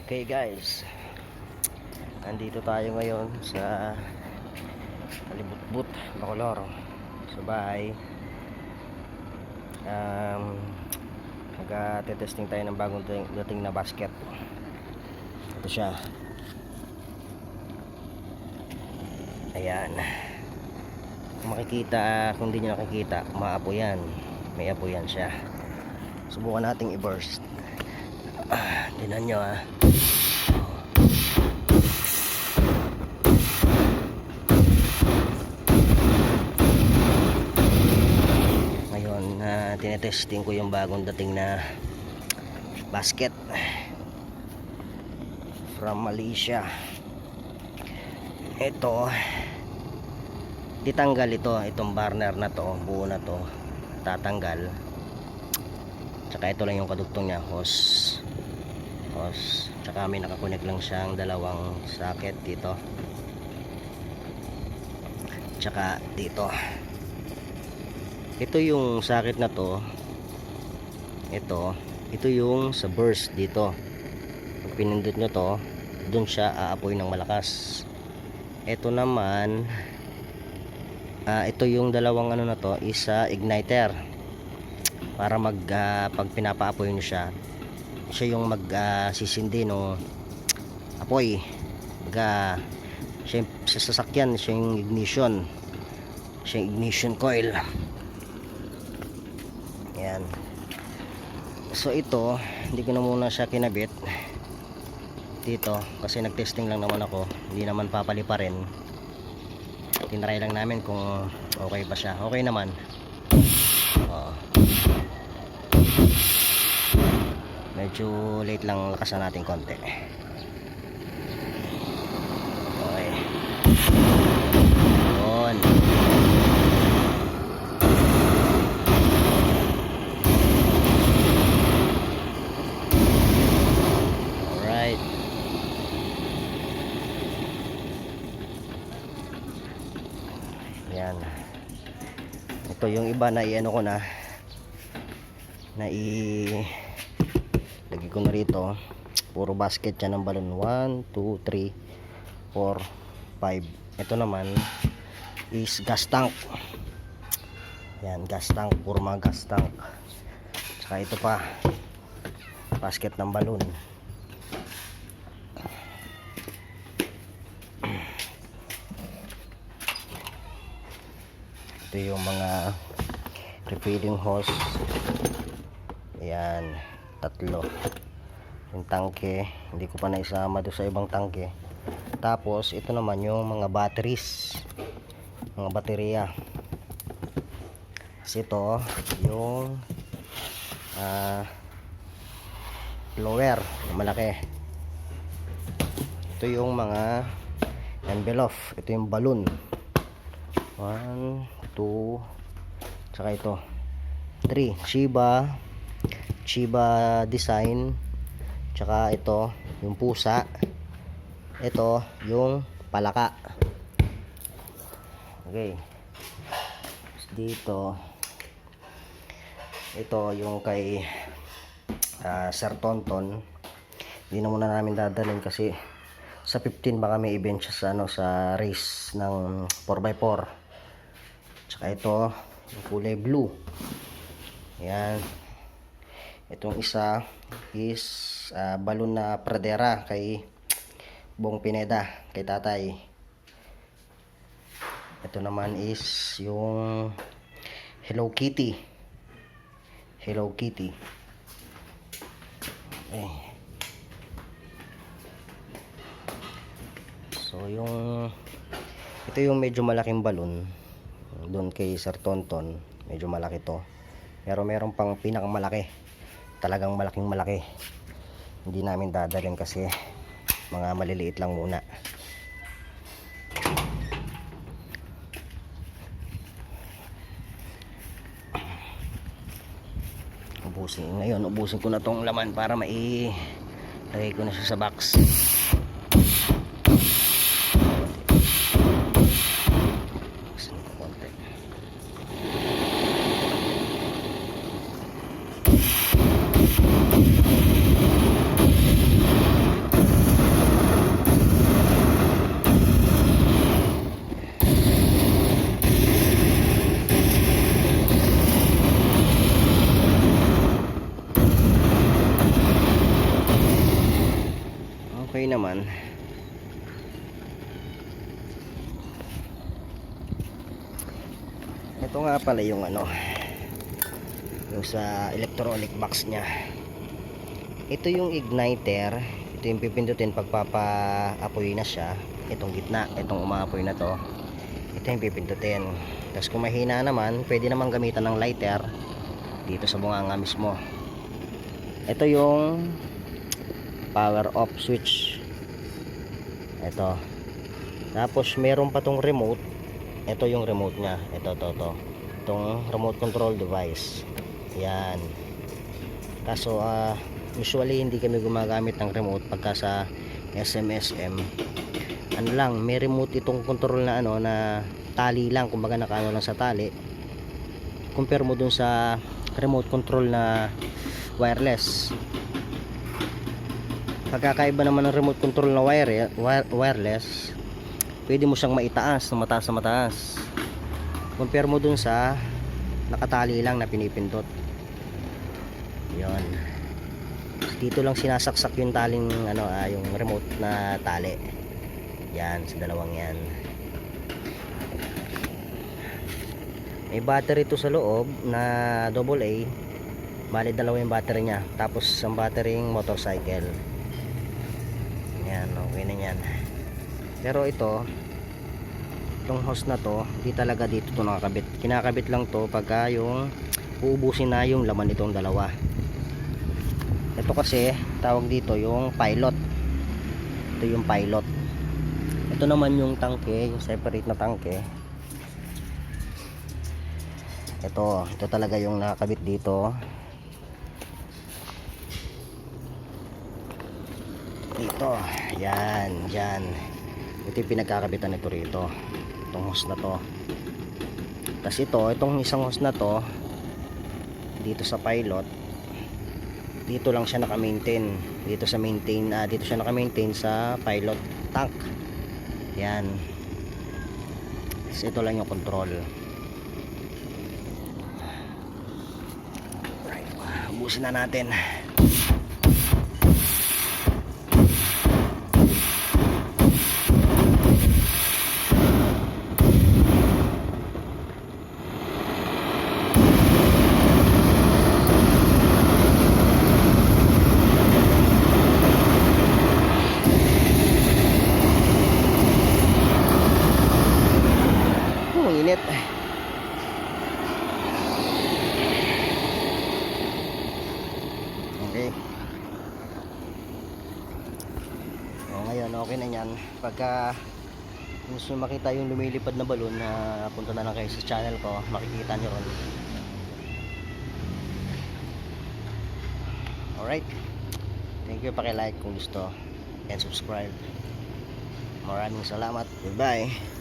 Okay guys, nandito tayo ngayon sa Kalibutbut, Bacolor, sa bahay. Nag-testing tayo ng bagong dating na basket. Ito siya. Ayan. Kung makikita, kung hindi nyo nakikita, maapo yan. May apo yan siya. Subukan nating i-burst. Tingnan nyo . Ngayon, tinetesting ko yung bagong dating na basket from Malaysia. Ito, ditanggal itong burner na to, buo na to, tatanggal. Tsaka ito lang yung kadugtong niya, hose. Tsaka may nakakunik lang siyang dalawang socket dito, tsaka dito. Ito yung socket na to, ito yung sa burst dito. Pag pinindot nyo to, dun siya aapoy ng malakas. Ito naman, ito yung dalawang ano na to is igniter, para pag pinapaapoy nyo siya yung sisindi no apoy. Siya sa sasakyan, siya yung ignition coil. Yan. So ito, hindi ko na muna siya kinabit dito kasi nagtesting lang naman ako, hindi naman papaliparin. Tinry lang namin kung okay pa siya. Okay naman. Medyo late lang, lakasan natin konti. Okay. Yun. Alright. Yan. Ito yung iba na i-ano ko na lagi ko na rito. Puro basket yan ng balon. 1, 2, 3, 4, 5. Ito naman is gas tank. Yan, gas tank. Puro mga gas tank. Saka ito pa, basket ng balon. Ito yung mga refilling hose. Ayan, 3. Yung tangke, hindi ko pa naisama doon sa ibang tangke. Tapos ito naman yung mga batteries, mga baterya. Kasi ito yung blower malaki. Ito yung mga envelope. Ito yung balloon. 1, 2, tsaka ito 3, Chiba design. Tsaka ito yung pusa. Ito yung palaka. Okay. Dito ito yung kay Sir Tonton. Hindi na muna namin dadalhin kasi sa 15 baka may event siya sa sa race ng 4x4. Tsaka ito yung kulay blue. Ayan. Itong isa is balon na pradera kay Bong Pineda, kay tatay. Ito naman is yung Hello Kitty. Okay. So ito yung medyo malaking balon doon kay Sir Tonton. Medyo malaki to, pero meron pang pinakamalaki, talagang malaking malaki. Hindi namin dadalhin kasi mga maliliit lang muna. Ubusin ko na tong laman para mailagay ko na siya sa box. naman. Ito nga pala yung ano, yung sa electronic box nya. Ito yung igniter. Ito yung pipindutin pagpapa-apoy na siya. Itong gitna, itong umaapoy na to, ito yung pipindutin. Tapos kung mahina naman, pwede naman gamitan ng lighter dito sa bunganga mismo. Ito yung power off switch. Ito. Tapos meron pa tong remote. Ito yung remote nya. Ito. Itong remote control device. Yan. Kaso usually hindi kami gumagamit ng remote pagka sa SMSM. Ano lang, may remote itong control na ano, na tali lang, kumbaga nakaano lang sa tali. Compare mo dun sa remote control na wireless. Pagkakaiba naman ng remote control na wireless, pwede mo siyang maitaas, na mataas na mataas. Compare mo dun sa nakatali lang na pinipindot. Yon. Dito lang sinasaksak yung taling ano, yung remote na tali. Yan, sa dalawang yan. May battery to sa loob na AA. Bali dalawa yung battery nya. Tapos ang battery motorcycle. Yan, okay na yan. Pero ito, itong hose na to, di talaga dito to nakakabit. Kinakabit lang to pagka yung uubusin na yung laman nitong dalawa. Ito kasi tawag dito yung pilot. Ito yung pilot. Ito naman yung tangke, yung separate na tangke. Ito talaga yung nakakabit dito. Dito, yan, dyan. Ito yung pinagkakabitan nito rito. Itong hose na to. Tapos itong isang hose na to, dito sa pilot, dito lang siya naka-maintain. Dito siya naka-maintain sa pilot tank. Yan. So, ito lang yung control. Right. Ubusin na natin. Init. Okay. Ngayon okay na yan. Pagka gusto makita yung lumilipad na balon, na punta na lang kayo sa channel ko, makikita nyo ron. Alright, thank you, paki-like kung gusto and subscribe. Maraming salamat. Goodbye.